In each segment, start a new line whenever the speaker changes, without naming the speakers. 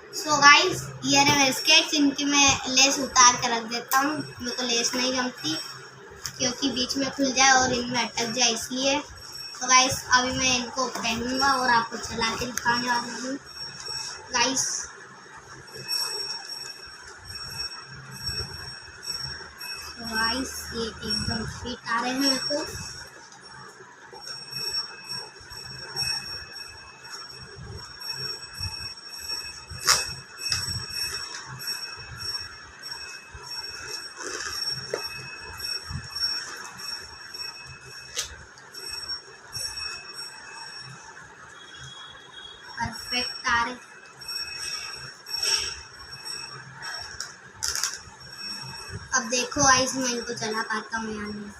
So guys, ये रहे मेरे स्केट्स। इनकी मैं लेस उतार कर रख देता हूँ। मेरे को लेस नहीं जमती क्योंकि बीच में खुल जाए और इनमें अटक जाए, इसलिए। तो गाइस, अभी मैं इनको पहनूंगा और आपको चला के दिखाने वाली हूँ गाइस। तो गाइस, ये एकदम फिट आ रहे हैं मेरे को। परफेक्ट आ रहे। अब देखो गाइस, मैं इनको चला पाता हूँ या नहीं।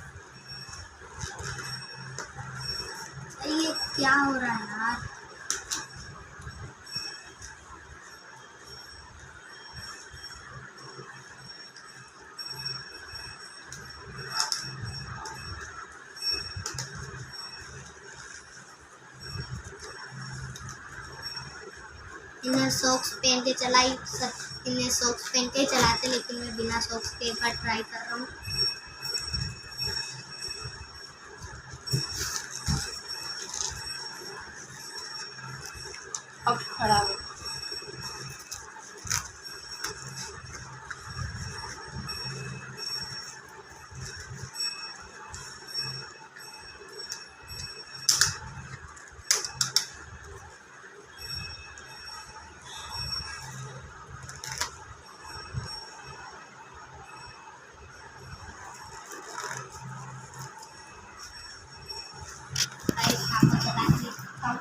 ये क्या हो रहा है यार। इन्हें सॉक्स पहन के चलाई सब। इन्हें सॉक्स पहन के चलाते, लेकिन मैं बिना सॉक्स के एक बार ट्राई कर रहा हूँ।
अब खड़ा हो।
गाइस, आपको चला के दिखाता हूँ।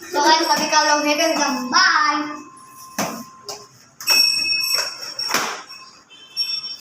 तो गाइस, अभी का व्लॉग है, बाय।